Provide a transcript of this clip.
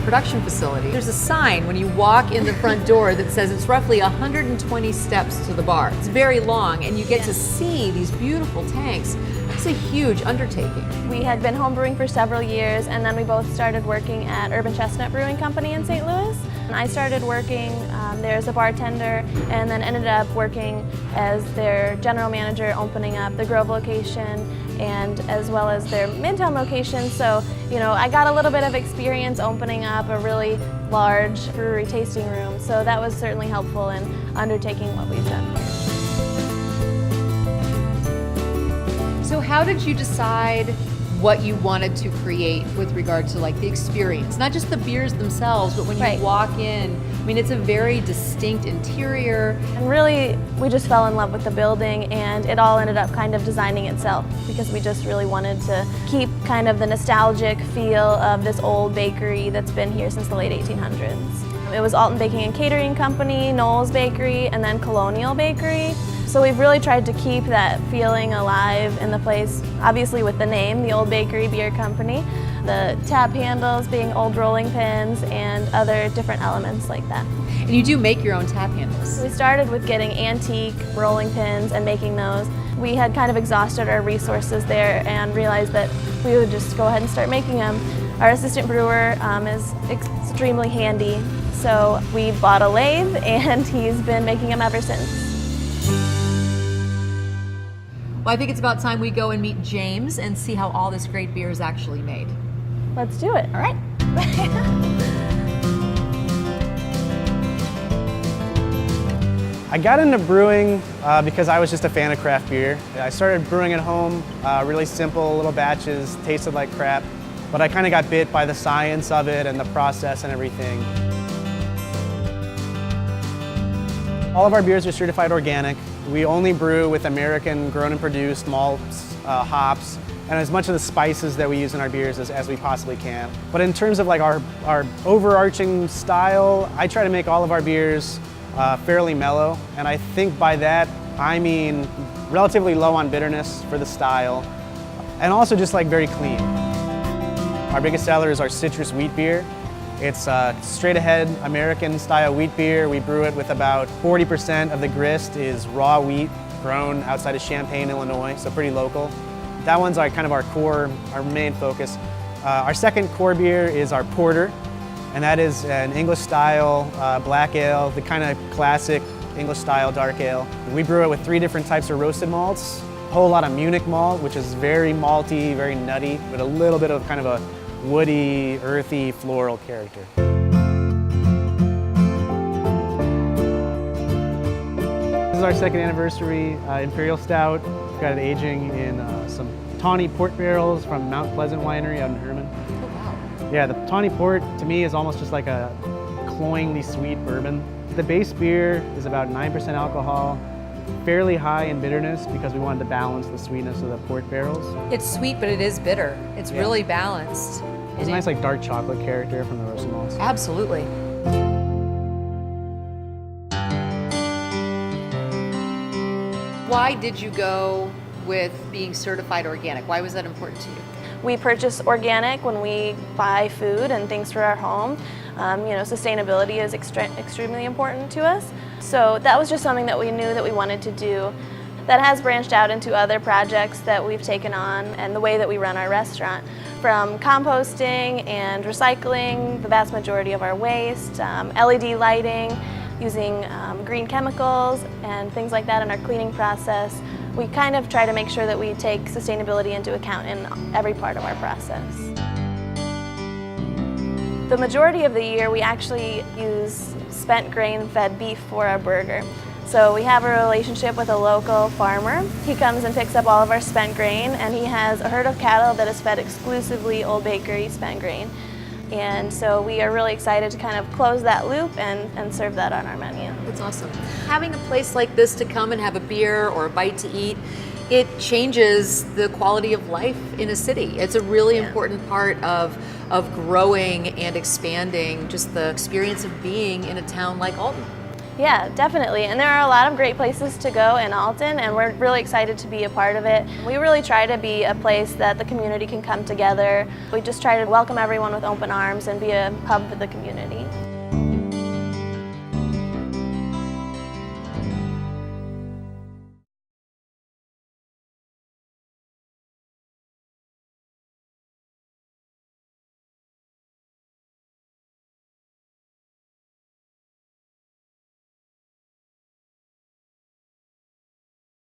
production facility. There's a sign when you walk in the front door that says it's roughly 120 steps to the bar. It's very long, and you get to see these beautiful tanks. It's a huge undertaking. We had been homebrewing for several years, and then we both started working at Urban Chestnut Brewing Company in St. Louis. And I started working there as a bartender, and then ended up working as their general manager, opening up the Grove location and as well as their Midtown location. So, you know, I got a little bit of experience opening up a really large brewery tasting room. So that was certainly helpful in undertaking what we've done here. So how did you decide what you wanted to create with regard to like the experience? Not just the beers themselves, but when you walk in, I mean, it's a very distinct interior. And really, we just fell in love with the building, and it all ended up kind of designing itself because we just really wanted to keep kind of the nostalgic feel of this old bakery that's been here since the late 1800s. It was Alton Baking and Catering Company, Noel's Bakery, and then Colonial Bakery. So we've really tried to keep that feeling alive in the place, obviously with the name, the Old Bakery Beer Company, the tap handles being old rolling pins, and other different elements like that. And you do make your own tap handles. We started with getting antique rolling pins and making those. We had kind of exhausted our resources there and realized that we would just go ahead and start making them. Our assistant brewer is extremely handy, so we bought a lathe and he's been making them ever since. Well, I think it's about time we go and meet James and see how all this great beer is actually made. Let's do it. All right. I got into brewing because I was just a fan of craft beer. I started brewing at home, really simple little batches, tasted like crap, but I kind of got bit by the science of it and the process and everything. All of our beers are certified organic. We only brew with American grown and produced malts, hops, and as much of the spices that we use in our beers as we possibly can. But in terms of like our overarching style, I try to make all of our beers fairly mellow, and I think by that I mean relatively low on bitterness for the style, and also just like very clean. Our biggest seller is our citrus wheat beer. It's straight ahead American style wheat beer. We brew it with about 40% of the grist is raw wheat grown outside of Champaign, Illinois, so pretty local. That one's kind of our core, our main focus. Our second core beer is our porter, and that is an English style black ale, the kind of classic English style dark ale. We brew it with 3 different types of roasted malts, a whole lot of Munich malt, which is very malty, very nutty, with a little bit of kind of a woody, earthy, floral character. This is our second anniversary Imperial Stout. We've got it aging in some tawny port barrels from Mount Pleasant Winery out in Herman. Oh, wow. Yeah, the tawny port to me is almost just like a cloyingly sweet bourbon. The base beer is about 9% alcohol, fairly high in bitterness because we wanted to balance the sweetness of the port barrels. It's sweet, but it is bitter. It's really balanced. It's a nice like dark chocolate character from the roasted malts. Absolutely. Why did you go with being certified organic? Why was that important to you? We purchase organic when we buy food and things for our home. You know, sustainability is extremely important to us. So that was just something that we knew that we wanted to do. That has branched out into other projects that we've taken on and the way that we run our restaurant. From composting and recycling the vast majority of our waste, LED lighting, using green chemicals and things like that in our cleaning process. We kind of try to make sure that we take sustainability into account in every part of our process. The majority of the year we actually use spent grain-fed beef for our burger. So we have a relationship with a local farmer. He comes and picks up all of our spent grain, and he has a herd of cattle that is fed exclusively Old Bakery spent grain. And so we are really excited to kind of close that loop and serve that on our menu. That's awesome. Having a place like this to come and have a beer or a bite to eat, it changes the quality of life in a city. It's a really important part of growing and expanding just the experience of being in a town like Alton. Yeah, definitely. And there are a lot of great places to go in Alton, and we're really excited to be a part of it. We really try to be a place that the community can come together. We just try to welcome everyone with open arms and be a hub for the community.